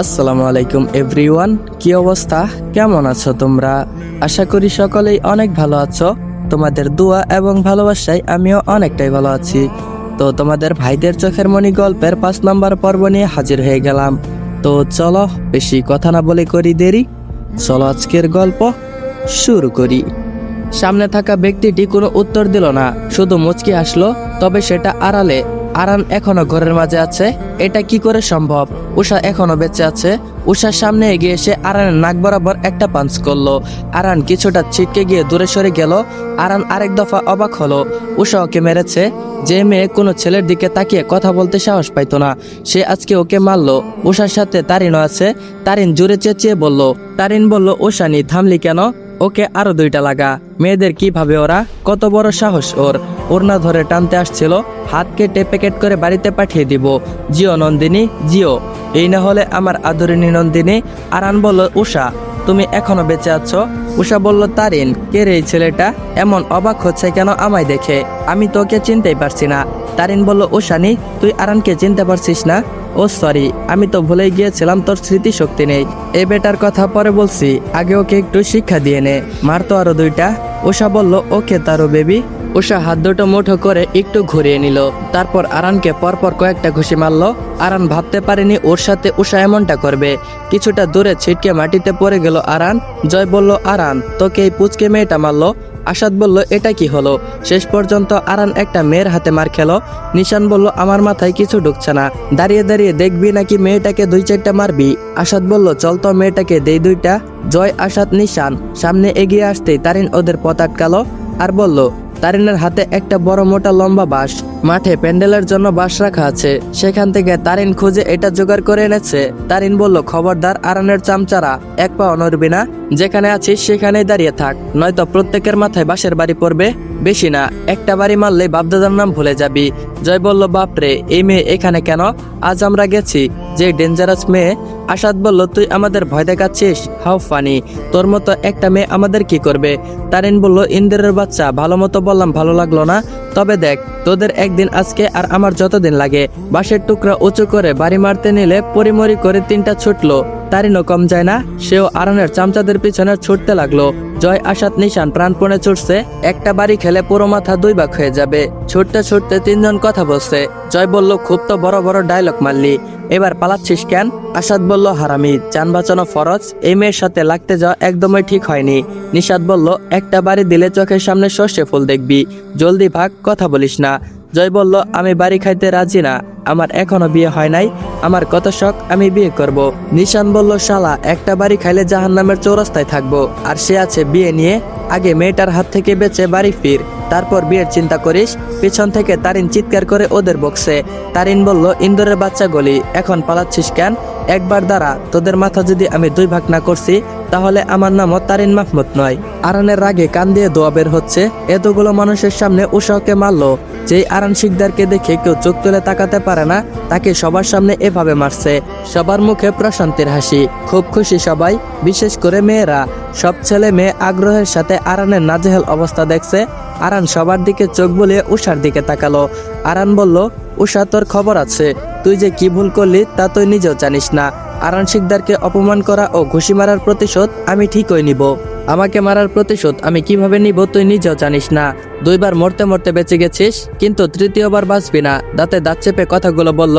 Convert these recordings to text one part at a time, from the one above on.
আসসালামু আলাইকুম এভরিওয়ান, কি অবস্থা, কেমন আছো তোমরা? আশা করি সকলেই অনেক ভালো আছো। তোমাদের দোয়া এবং ভালোবাসায় আমিও অনেকটাই ভালো আছি। তো তোমাদের ভাইদের চোখের মনি গল্পের 5 নম্বর পর্ব নিয়ে হাজির হয়ে গেলাম। তো চলো বেশি কথা না বলে করি দেরি, চলো আজকের গল্প শুরু করি। সামনে থাকা ব্যক্তিটি কোনো উত্তর দিল না, শুধু মুচকি হাসলো। তবে সেটা আড়ালে। আরান এখনো ঘরের মাঝে আছে। এটা কি করে সম্ভব? উষা এখনো বেঁচে আছে। উষার সামনে এগিয়ে এসে আরানের নাক বরাবর একটা পাঞ্চ করলো। আরান কিছুটা ছিটকে গিয়ে দূরে সরে গেল। আরান আরেক দফা অবাক হলো, উষা ওকে মেরেছে। যে মেয়ে কোনো ছেলের দিকে তাকিয়ে কথা বলতে সাহস পাইতো না, সে আজকে ওকে মারলো। উষার সাথে তারিনও আছে। তারিন জোরে চেঁচিয়ে বলল। তারিন বলল, উষানি থামলি কেন? ওকে আরো 2টা লাগা। মেয়েদের কি ভাবে ওরা? কত বড় সাহস ওর! ওড়না ধরে টানতে আসছিল। হাত কেটে প্যাকেট করে বাড়িতে পাঠিয়ে দিব। জিও নন্দিনী, জিও। এই না হলে আমার আদরিনী নন্দিনী। আরান বলল, উষা তুমি এখনো বেঁচে আছো? উষা বলল, তারিন কে রে এই ছেলেটা? এমন অবাক হচ্ছে কেন আমায় দেখে? আমি তোকে চিনতেই পারছি না। তারিন বলল, উষানি তুই আরানকে চিনতে পারছিস না? ও সরি, আমি তো ভুলেই গিয়েছিলাম তোর স্মৃতিশক্তি নেই। এই বেটার কথা পরে বলছি, আগে ওকে একটু শিক্ষা দিয়ে নে। মারতো আরো 2টা। উষা বলল, ওকে তারো বেবি। উষা হাত দুটো মুঠো করে একটু ঘুরিয়ে নিল, তারপর আরানকে পরপর কয়েকটা ঘুষি মারলো। আরান ভাবতে পারেনি ওর সাথে উষা এমনটা করবে। কিছুটা দূরে ছিটকে মাটিতে পড়ে গেল আরান। জয় বলল, আরান তোকে এই পুচকে মেয়েটা মারলো? আসাদ বলল, এটা কি হলো? শেষ পর্যন্ত আরান একটা মেয়ের হাতে মার খেলো। নিশান বলল, আমার মাথায় কিছু ঢুকছে না। দাঁড়িয়ে দাঁড়িয়ে দেখবি নাকি মেয়েটাকে 2-4টা মারবি? আসাদ বলল, চল তো মেয়েটাকে দেই 2টা। জয়, আসাদ, নিশান সামনে এগিয়ে আসতেই তারিন ওদের পথ আটকালো আর বলল, তারিনের হাতে একটা বড় মোটা লম্বা বাঁশ। মাঠে প্যান্ডেলের জন্য বাঁশ রাখা আছে, সেখান থেকে তারিন খুঁজে এটা জোগাড় করে এনেছে। তারিন বলল, খবরদার আরানের চামচারা, এক পা নড়বি না। যেখানে আছিস সেখানেই দাঁড়িয়ে থাক, নয়তো প্রত্যেকের মাথায় বাঁশের বাড়ি পড়বে। বেশি না, একটা বাড়ি মারলে বাপদাদার নাম ভুলে যাবি। জয় বলল, বাপরে, এই মেয়ে এখানে কেন? আজ আমরা গেছি যে ডেঞ্জারাস মেয়ে। আসাদ বলল, তুই আমাদের ভয় দেখাচ্ছিস? হাউ ফানি, তোর মতো একটা মেয়ে আমাদের কি করবে? তারিন বলল, ইন্দ্রের বাচ্চা, ভালো মতো বললাম, ভালো লাগলো না? তবে দেখ, তোদের একদিন আজকে আর আমার যতদিন লাগে। বাঁশের টুকরা উঁচু করে বাড়ি মারতে নিলে পরিমরি করে 3টা ছুটলো। তারিনও কম যায় না, সেও আরানের চামচাদের পিছনে ছুটতে লাগলো। জয়, আসাদ, নিশান প্রাণপণে ছুটছে। একটা বাড়ি খেলে পুরো মাথা 2 ভাগ হয়ে যাবে। ছুটতে ছুটতে 3জন কথা বলছে। জয় বলল, খুব তো বড় বড় ডায়লগ মারলি, এবার পালাচ্ছিস কেন? আসাদ বলল, হারামি, যান বাঁচানো ফরজ, এই মেয়ের সাথে লাগতে যাওয়া একদমই ঠিক হয়নি। নিশাদ বলল, একটা বাড়ি দিলে চোখের সামনে সর্ষে ফুল দেখবি, জলদি ভাগ, কথা বলিস না। জয় বলল, আমি বাড়ি খাইতে রাজি না, আমার এখনো বিয়ে হয় নাই, আমার কত শখ, আমি বিয়ে করব। নিশান বলল, শালা, একটা বাড়ি খাইলে জাহান্নামের চৌরাস্তায় থাকবো, আর সে আছে বিয়ে নিয়ে। আগে মেয়েটার হাত থেকে বেঁচে বাড়ি ফির, তারপর বিয়ের চিন্তা করিস। পিছন থেকে তারিন চিৎকার করে ওদের বকছে। তারিন বলল, ইন্দুরের বাচ্চা গলি, এখন পালাচ্ছিস কেন? একবার দাঁড়া, তোদের মাথা যদি আমি 2 ভাগ না করছি, তাহলে আমার নামও তারিন মাহমুদ নয়। আরানের রাগে কান দিয়ে দোয়া বের হচ্ছে। এতগুলো মানুষের সামনে উষাকে মারলো। যেই আরান শিকদারকে দেখে কেউ চোখ তুলে তাকাতে পারে না, তাকে সবার সামনে এভাবে মারছে। সবার মুখে প্রশান্তির হাসি, খুব খুশি সবাই, বিশেষ করে মেয়েরা। সব ছেলে মেয়ে আগ্রহের সাথে আরানের নাজেহাল অবস্থা দেখছে। আরান সবার দিকে চোখ বুলিয়ে উষার দিকে তাকালো। আরান বলল, উষা, তোর খবর আছে, তুই যে কি ভুল করলি তা তুই নিজেও জানিস না। আরান শিকদারকে অপমান করা ও ঘুষি মারার প্রতিশোধ আমি ঠিকই নিব। আমাকে মারার প্রতিশোধ আমি কিভাবে নিব তুই নিজেও জানিস না। 2 বার মরতে মরতে বেঁচে গেছিস, কিন্তু 3য় বার বাঁচবি না। দাঁতে দাঁত চেপে কথাগুলো বলল।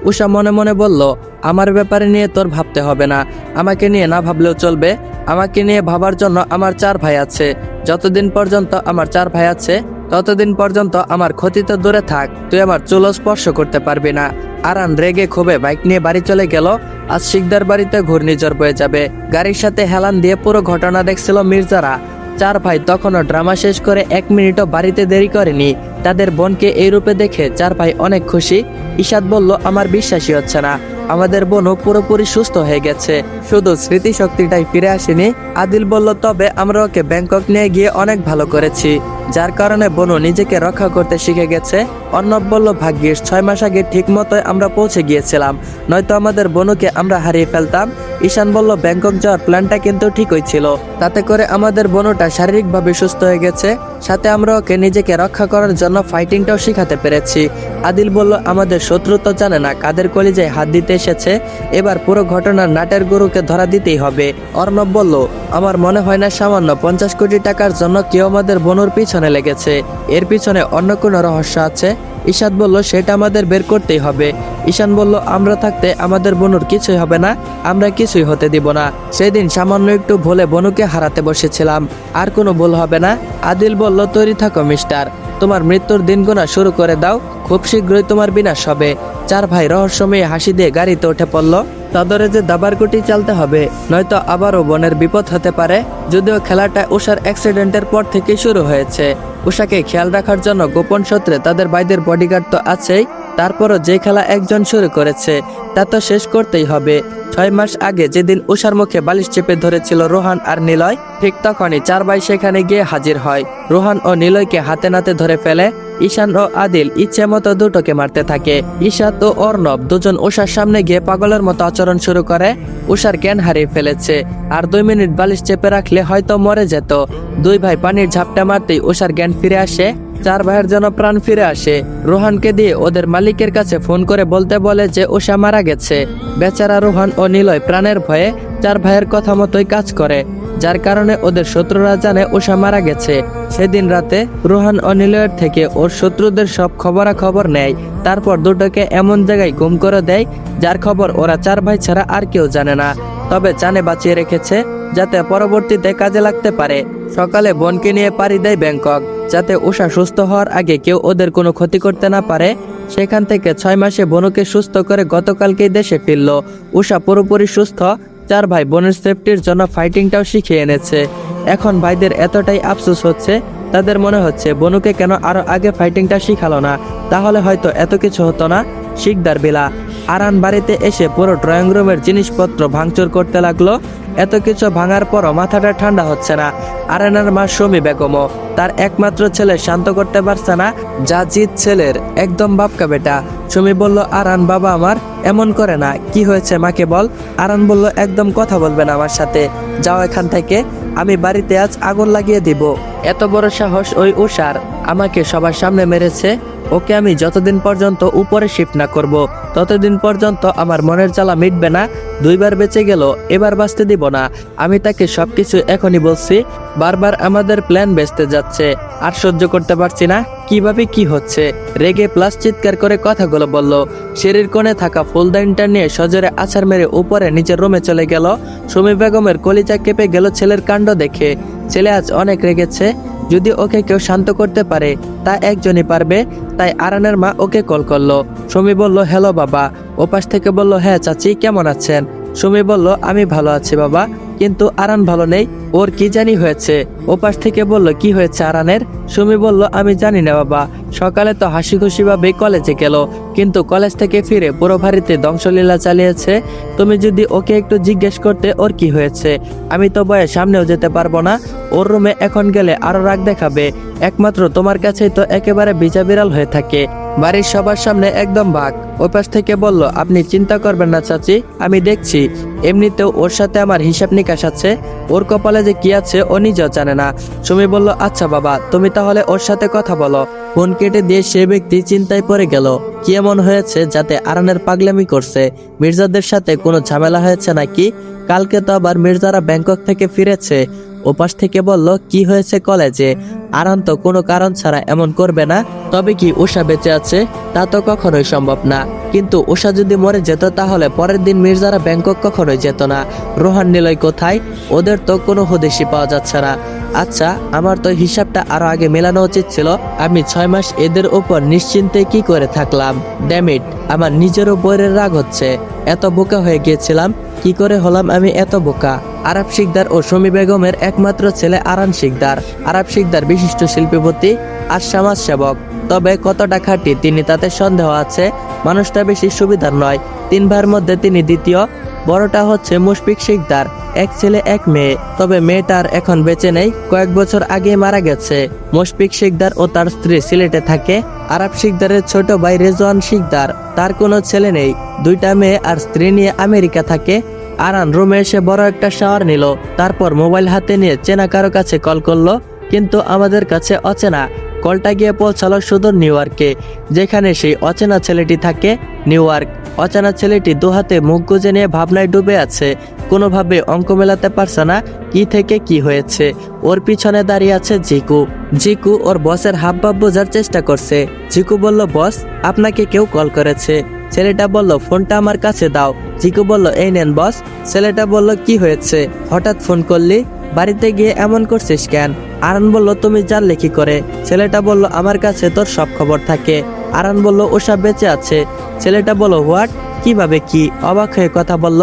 উষা মনে মনে বলল, আমার ব্যাপারে নিয়ে তোর ভাবতে হবে না, আমাকে নিয়ে না ভাবলেও চলবে। আমাকে নিয়ে ভাবার জন্য আমার 4 ভাই আছে। যতদিন পর্যন্ত আমার 4 ভাই আছে, ততদিন পর্যন্ত আমার ক্ষতি তো দূরে থাক, তুই আমার চুলো স্পর্শ করতে পারবি না। আরান রেগে ক্ষোভে বাইক নিয়ে বাড়ি চলে গেল। আজ শিকদার বাড়িতে ঘূর্ণিঝড় বয়ে যাবে। গাড়ির সাথে হেলান দিয়ে পুরো ঘটনা দেখছিল মির্জারা। 4 ভাই তখনও ড্রামা শেষ করে 1 মিনিটও বাড়িতে দেরি করেনি। তাদের বোনকে এই রূপে দেখে 4 ভাই অনেক খুশি। ইশাদ বলল, আমার বিশ্বাসই হচ্ছে না, আমাদের বোনও পুরোপুরি সুস্থ হয়ে গেছে, শুধু স্মৃতিশক্তিটাই ফিরে আসেনি। আদিল বলল, তবে আমরা ওকে ব্যাংকক নিয়ে গিয়ে অনেক ভালো করেছি, যার কারণে বোনও নিজেকে রক্ষা করতে শিখে গেছে। অর্ণব বলল, ভাগ্যিস 6 মাস আগে ঠিক মতোই আমরা পৌঁছে গিয়েছিলাম, নয়তো আমাদের বোনকে আমরা হারিয়ে ফেলতাম। ঈশান বলল, ব্যাংকক যাওয়ার প্ল্যানটা কিন্তু ঠিকই ছিল, তাতে করে আমাদের বোনটা শারীরিকভাবে সুস্থ হয়ে গেছে, সাথে আমরা ওকে নিজেকে রক্ষা করার জন্য ফাইটিংটাও শিখাতে পেরেছি। আদিল বলল, আমাদের শত্রু তো জানে না কাদের কলিজায় হাত দিতে এসেছে, এবার পুরো ঘটনার নাটের গরুকে ধরা দিতেই হবে। অর্ণব বলল, আমার মনে হয় না সামান্য 50 কোটি টাকার জন্য কেউ আমাদের বনুর পিছনে লেগেছে, এর পিছনে অন্য কোনো রহস্য আছে। ঈশাদ বলল, সেটা আমাদের বের করতেই হবে। ঈশান বলল, আমরা থাকতে আমাদের বনুর কিছুই হবে না, আমরা কিছুই হতে দিব না। সেদিন সামান্য একটু ভুলে বনুকে হারাতে বসেছিলাম, আর কোনো ভুল হবে না। আদিল বলল, তৈরি থাকো মিস্টার, তোমার মৃত্যুর দিন গোনা শুরু করে দাও, খুব শীঘ্রই তোমার বিনাশ হবে। চার ভাই রহস্যময়ী হাসি দিয়ে গাড়িতে উঠে পড়ল। তাদের যে দাবারকুটি চালতে হবে, নয়তো আবারও বনের বিপদ হতে পারে। যদিও খেলাটা উষার অ্যাক্সিডেন্টের পর থেকেই শুরু হয়েছে, উষাকে খেয়াল রাখার জন্য গোপন সূত্রে তাদের ভাইদের বডিগার্ড তো আছেই, তারপরও যে খেলা একজন শুরু করেছে তা তো শেষ করতেই হবে। 6 মাস আগে যেদিন উষার মুখে বালিশ চেপে ধরেছিল রোহান আর নিলয়, ঠিক তখনই চার ভাই সেখানে গিয়ে হাজির হয়। রোহান ও নিলয়কে হাতে নাতে ধরে ফেলে। ঈশান ও আদিল ইচ্ছে মতো দুটোকে মারতে থাকে। ঈশাদ ও অর্ণব দুজন উষার সামনে গিয়ে পাগলের মতো আচরণ শুরু করে। উষার জ্ঞান হারিয়ে ফেলেছে, আর 2 মিনিট বালিশ চেপে রাখলে হয়তো মরে যেত। দুই ভাই পানির ঝাপটা মারতেই উষার জ্ঞান ফিরে আসে। চার ভাইয়ের যেন প্রাণ ফিরে আসে। রোহানকে দিয়ে ওদের মালিকের কাছে ফোন করে বলতে বলে যে উষা মারা গেছে। বেচারা রোহান ও নিলয় প্রাণের ভয়ে চার ভাইয়ের কথা মতোই কাজ করে, যার কারণে ওদের শত্রুরা জানে উষা মারা গেছে। সেদিন রাতে রোহান ও নিলয়ের থেকে ওর শত্রুদের সব খবরাখবর নেয়, তারপর দুটোকে এমন জায়গায় গুম করে দেয় যার খবর ওরা চার ভাই ছাড়া আর কেউ জানে না। তবে জানে বাঁচিয়ে রেখেছে যাতে পরবর্তীতে কাজে লাগতে পারে। সকালে বোনকে নিয়ে পাড়ি দেয় ব্যাংকক, যাতে উষা সুস্থ হওয়ার আগে কেউ ওদের কোনো ক্ষতি করতে না পারে। সেখান থেকে 6 মাসে বনুকে সুস্থ করে গতকালকেই দেশে ফিরল। উষা পুরোপুরি সুস্থ। চার ভাই বোনের সেফটির জন্য ফাইটিংটাও শিখিয়ে এনেছে। এখন ভাইদের এতটাই আফসোস হচ্ছে, তাদের মনে হচ্ছে বনুকে কেন আরো আগে ফাইটিংটা শিখালো না, তাহলে হয়তো এত কিছু হতো না। শিকদার বিলা আরান বাড়িতে এসে পুরো ড্রয়িং রুমের জিনিসপত্র ভাঙচুর করতে লাগলো। এত কিছু ভাঙার পরও মাথাটা ঠান্ডা হচ্ছে না। আরানের মা শমী বেগমও তার একমাত্র ছেলে শান্ত করতে পারছে না, যা জিত ছেলের একদম বাপকা বেটা। শমী বলল, আরান বাবা আমার এমন করে না, কি হয়েছে মাকে বল। আরান বলল, একদম কথা বলবে না আমার সাথে, যাও এখান থেকে, আমি বাড়িতে আজ আগুন লাগিয়ে দিব। এত বড় সাহস ওই উষার, আমাকে সবার সামনে মেরেছে। ওকে আমি যতদিন পর্যন্ত উপরে শিফট না করব, ততদিন পর্যন্ত আমার মনের জ্বালা মিটবে না। 2 বার বেঁচে গেল, এবার বাঁচতে দিব না। আমি তাকে সবকিছু এখনই বলছি। বারবার আমাদের প্ল্যান বেচতে যাচ্ছে, আর সহ্য করতে পারছি না। কিভাবে কি হচ্ছে, রেগে প্লাস চিৎকার করে কথাগুলো বলল। সিঁড়ির কোণে থাকা ফুলদানিটা নিয়ে সজোরে আছাড় মেরে উপরে নিজের রুমে চলে গেল। শমী বেগমের কলিজা কেঁপে গেল ছেলের কাণ্ড দেখে। ছেলে আজ অনেক রেগেছে, যদি ওকে কেউ শান্ত করতে পারে তা একজনই পারবে। তাই আরানের মা ওকে কল করলো। শমী বলল, হ্যালো বাবা। ওপাশ থেকে বলল, হ্যাঁ চাচি, কেমন আছেন? শমী বলল, আমি ভালো আছি বাবা, কিন্তু আরান ভালো নেই, ওর কি জানি হয়েছে। ওপাশ থেকে বলল, কি হয়েছে আরানের? শমী বলল, আমি জানি না বাবা, সকালে তো হাসি খুশি ভাবে কলেজে গেল, কিন্তু কলেজ থেকে ফিরে পুরো বাড়িতে ধ্বংসলীলা চালিয়েছে। তুমি যদি ওকে একটু জিজ্ঞেস করতে ওর কি হয়েছে। আমি তো ভয়ে সামনেও যেতে পারবো না, ওর রুমে এখন গেলে আরো রাগ দেখাবে। একমাত্র তোমার কাছেই তো একেবারে বিচা বিড়াল হয়ে থাকে, বাড়ির সবার সামনে একদম ভাগ। ওপাশ থেকে বলল, আপনি চিন্তা করবেন না চাচি, আমি দেখছি। এমনিতেও ওর সাথে আমার হিসাব নিকাশ আছে, ওর কপালে যে কি আছে ও নিজেও জানে না। সুমি বলল, আচ্ছা বাবা, তুমি তাহলে ওর সাথে কথা বলো। ফোন কেটে দিয়ে সে ব্যক্তি চিন্তায় পড়ে গেল। কি এমন হয়েছে যাতে আরানের পাগলামি করছে? মির্জাদের সাথে কোনো ঝামেলা হয়েছে নাকি? কালকে তো আবার মির্জারা ব্যাংকক থেকে ফিরেছে। ওপাশ থেকে বলল, কি হয়েছে কলেজে? আরান তো কোনো কারণ ছাড়া এমন করবে না। তবে কি উষা বেঁচে আছে? তা তো কখনোই সম্ভব না। কিন্তু উষা যদি মরে যেত তাহলে পরের দিন মির্জারা ব্যাংকক কখনোই যেত না। রোহান নিলয় কোথায়? ওদের তো কোনো হদিশই পাওয়া যাচ্ছে না। আচ্ছা, আমার তো হিসাবটা আরো আগে মেলানো উচিত ছিল। আমি 6 মাস এদের উপর নিশ্চিন্তে কি করে থাকলাম? ড্যামিট, আমার নিজের উপরের রাগ হচ্ছে। এত বোকা হয়ে গিয়েছিলাম, কি করে হলাম আমি এত বোকা? আরাব শিকদার ও শমী বেগমের একমাত্র ছেলে আরান শিকদার। আরাব শিকদার বিশিষ্ট শিল্পপতি আর সমাজ সেবক, তবে কতটা খাঁটি তিনি তাতে সন্দেহ আছে। মানুষটা বেশি সুবিধার নয়। 3 ভাইয়ের মধ্যে তিনি দ্বিতীয়। বড়টা হচ্ছে মুশফিক শিকদার, 1 ছেলে 1 মেয়ে। তবে মেয়েটার এখন বেঁচে নেই, কয়েক বছর আগে মারা গেছে। মুশফিক শিকদার ও তার স্ত্রী সিলেটে থাকে। আরাব শিকদারের ছোট ভাই রেজওয়ান শিকদার, তার কোনো ছেলে নেই, 2টা মেয়ে আর স্ত্রী নিয়ে আমেরিকা থাকে। আরান রুমে এসে বড় একটা শাওয়ার নিল, তারপর মোবাইল হাতে নিয়ে চেনা কারো কাছে কল করলো। কিন্তু আমাদের কাছে অচেনা। কলটা গিয়ে পৌঁছালো সুদূর নিউ ইয়র্কে, যেখানে সেই অচেনা ছেলেটি থাকে। New York. অচেনা ছেলেটি দুহাতে মুখ গুজে নিয়ে ভাবনায় ডুবে আছে। কোনোভাবে অঙ্ক মেলাতে পারছে না কি থেকে কি হয়েছে। ওর পিছনে দাঁড়িয়ে আছে জিকু। জিকু ওর বসের হাবভাব বোঝার চেষ্টা করছে। জিকু বলল, বস, আপনাকে কেউ কল করেছে। ছেলেটা বলল, ফোনটা আমার কাছে দাও। জিকু বলল, এই নেন বস। ছেলেটা বলল, কি হয়েছে, হঠাৎ ফোন করলি? বাড়িতে গিয়ে এমন করছিস কেন? আরান বলল, তুমি জানলে কি করে? ছেলেটা বলল, আমার কাছে তোর সব খবর থাকে। আরান বলল, ওসব বেঁচে আছে। ছেলেটা বলল, হোয়াট? কিভাবে কি? অবাক হয়ে কথা বলল।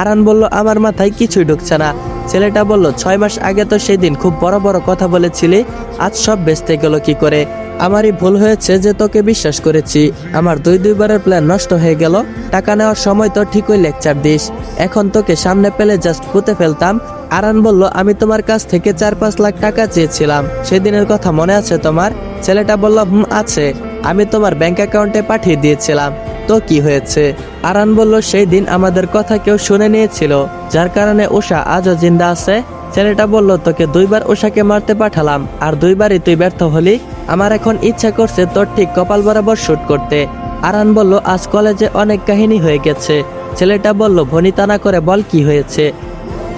আরান বলল, আমার মাথায় কিছুই ঢুকছে না। ছেলেটা বলল, 6 মাস আগে তো সেদিন খুব বড় বড় কথা বলেছিলি, আজ সব বেচতে গেল কি করে? আমারই ভুল হয়েছে যে তোকে বিশ্বাস করেছি। আমার দুইবারের প্ল্যান নষ্ট হয়ে গেল। টাকা নেওয়ার সময় তো ঠিকই লেকচার দিস, এখন তোকে সামনে পেলে জাস্ট পুঁতে ফেলতাম। আরান বলল, আমি তোমার কাছ থেকে 4-5 লাখ টাকা চেয়েছিলাম, সেদিনের কথা মনে আছে তোমার? ছেলেটা বলল, আছে, আমি তোমার ব্যাংক অ্যাকাউন্টে পাঠিয়ে দিয়েছিলাম। তো কি হয়েছে? আরান বলল, সেই দিন আমাদের কথা কেউ শুনে নিয়েছিল, যার কারণে উষা আজও জিন্দা আছে। ছেলেটা বলল, তোকে 2বার উষাকে মারতে পাঠালাম, আর 2বারই তুই ব্যর্থ হলি। আমার এখন ইচ্ছা করছে তোর ঠিক কপাল বরাবর শুট করতে। আরান বলল, আজ কলেজে অনেক কাহিনী হয়ে গেছে। ছেলেটা বলল, ভনিতা না করে বল কি হয়েছে।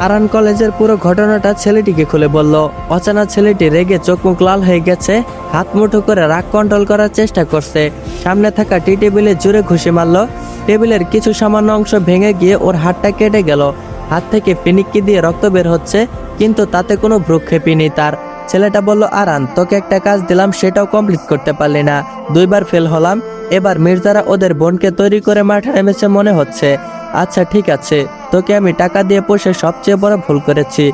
আরান কলেজের পুরো ঘটনাটা ছেলেটিকে খুলে বলল। অচেনা ছেলেটি রেগে চোখ মুখ লাল হয়ে গেছে, হাত মুঠো করে রাগ কন্ট্রোল করার চেষ্টা করছে। সামনে থাকা টি টেবিলে জোরে ঘুষি মারল। টেবিলের কিছু সামান্য অংশ ভেঙে গিয়ে ওর হাতটা কেটে গেল। হাত থেকে ফিনিক্কি দিয়ে রক্ত বের হচ্ছে, কিন্তু তাতে কোনো ভ্রুক্ষেপই নেই তার। ছেলেটা বলল, আরান, তোকে একটা কাজ দিলাম, সেটাও কমপ্লিট করতে পারলি না। 2বার ফেল হলাম। এবার মির্জারা ওদের বোনকে তৈরি করে মাঠে নেমেছে মনে হচ্ছে। আচ্ছা ঠিক আছে, তোকে আমি টাকা দিয়ে পোষে সবচেয়ে বড় ভুল করেছি।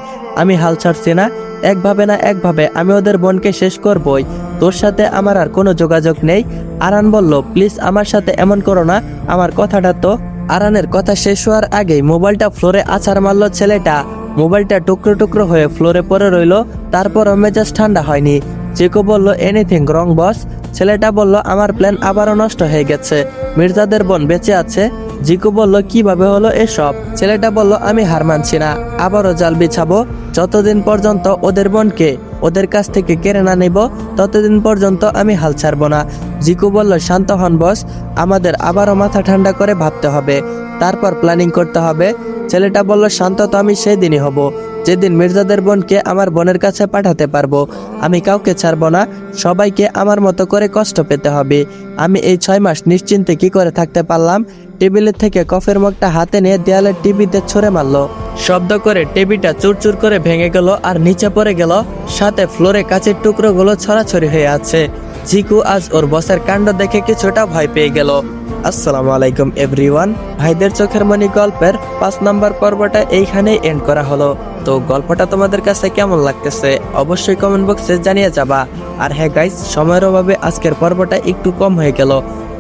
আমি হাল ছাড়ছি না। একভাবে না একভাবে আমি ওদের বোনকে শেষ করবই। তোর সাথে আমার আর কোনো যোগাযোগ নেই। আরান বলল, প্লিজ আমার সাথে এমন করো না, আমার কথাটা তো। আরানের কথা শেষ হওয়ার আগেই মোবাইলটা ফ্লোরে আছাড় মারল ছেলেটা। মোবাইলটা টুকরো টুকরো হয়ে ফ্লোরে পড়ে রইল। তারপরও মেজাজ ঠান্ডা হয়নি। জিকু বলল, এনিথিং রং বস? ছেলেটা বলল, আমার প্ল্যান আবারও নষ্ট হয়ে গেছে। মির্জাদের বোন বেঁচে আছে। জিকু বলল, কিভাবে হলো এসব? ছেলেটা বলল, আমি হার মানছি না, আবারও জাল বিছাবো। যতদিন পর্যন্ত ওদের বোনকে ওদের কাছ থেকে কেড়ে না নেব, ততদিন পর্যন্ত আমি হাল ছাড়বো না। জিকু বলল, শান্ত হন বস, আমাদের আবারও মাথা ঠান্ডা করে ভাবতে হবে, তারপর প্ল্যানিং করতে হবে। ছেলেটা বলল, শান্ত তো আমি সেদিনই হব, যেদিন মির্জাদের বোনকে আমার বোনের কাছে পাঠাতে পারবো। আমি কাউকে ছাড়বো না, সবাইকে আমার মতো করে কষ্ট পেতে হবে। আমি এই 6 মাস নিশ্চিন্তে কি করে থাকতে পারলাম? টেবিলের থেকে কফের মগটা হাতে নিয়ে দেয়ালের টিভিতে ছুঁড়ে মারলো। শব্দ করে টেবিলটা চুরচুর করে ভেঙে গেল আর নিচে পড়ে গেল, সাথে ফ্লোরে কাচের টুকরোগুলো ছড়াছড়ি হয়ে আছে। জিকু আজ ওর বসের কাণ্ড দেখে কিছুটা ভয় পেয়ে গেল। আসসালামু আলাইকুম এভরিওয়ান। ভাইদের চোখের মনি গল্পের 5 নম্বর পর্বটা এইখানেই এন্ড করা হলো। তো গল্পটা তোমাদের কাছে কেমন লাগতেছে অবশ্যই কমেন্ট বক্সে জানিয়ে যাবা। আর হ্যাঁ গাইস, সময়ের অভাবে আজকের পর্বটা একটু কম হয়ে গেল।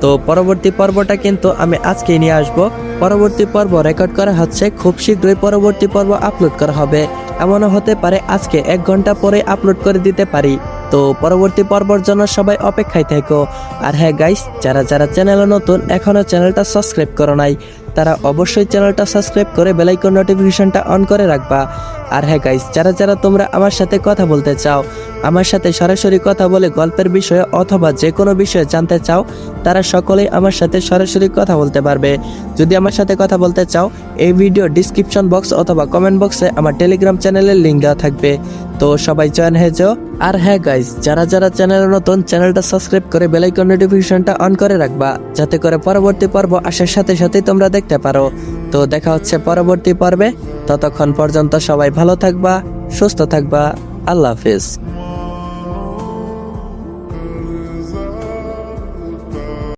তো পরবর্তী পর্বটা কিন্তু আমি আজকেই নিয়ে আসব। পরবর্তী পর্ব রেকর্ড করা হচ্ছে, খুব শীঘ্রই পরবর্তী পর্ব আপলোড করা হবে। এমনও হতে পারে আজকে 1 ঘন্টা পরে আপলোড করে দিতে পারি। তো পরবর্তী পর্বর জন্য সবাই অপেক্ষায় থেকো। আর হ্যাঁ গাইস, যারা যারা চ্যানেলে নতুন, এখনো চ্যানেলটা সাবস্ক্রাইব করো নাই, তারা অবশ্যই চ্যানেলটা সাবস্ক্রাইব করে বেল আইকন নোটিফিকেশনটা অন করে রাখবা। আর হ্যাঁ গাইস, যারা যারা তোমরা আমার সাথে কথা বলতে চাও, আমার সাথে সরাসরি কথা বলে গল্পের বিষয়ে অথবা যে কোনো বিষয়ে জানতে চাও, তারা সকলেই আমার সাথে সরাসরি কথা বলতে পারবে। যদি আমার সাথে কথা বলতে চাও, এই ভিডিও ডিসক্রিপশন বক্স অথবা কমেন্ট বক্সে আমার টেলিগ্রাম চ্যানেলের লিঙ্ক দেওয়া থাকবে। তো সবাই জয়েন হয়ে যাও। আর হ্যাঁ গাইস, যারা যারা চ্যানেলে নতুন, চ্যানেলটা সাবস্ক্রাইব করে বেল আইকন নোটিফিকেশনটা অন করে রাখবা, যাতে করে পরবর্তী পর্ব আসার সাথে সাথেই তোমরা দেখতে পারো। তো দেখা হচ্ছে পরবর্তী পর্বে। ততক্ষণ পর্যন্ত সবাই ভালো থাকবা, সুস্থ থাকবা। আল্লাহ হাফেজ।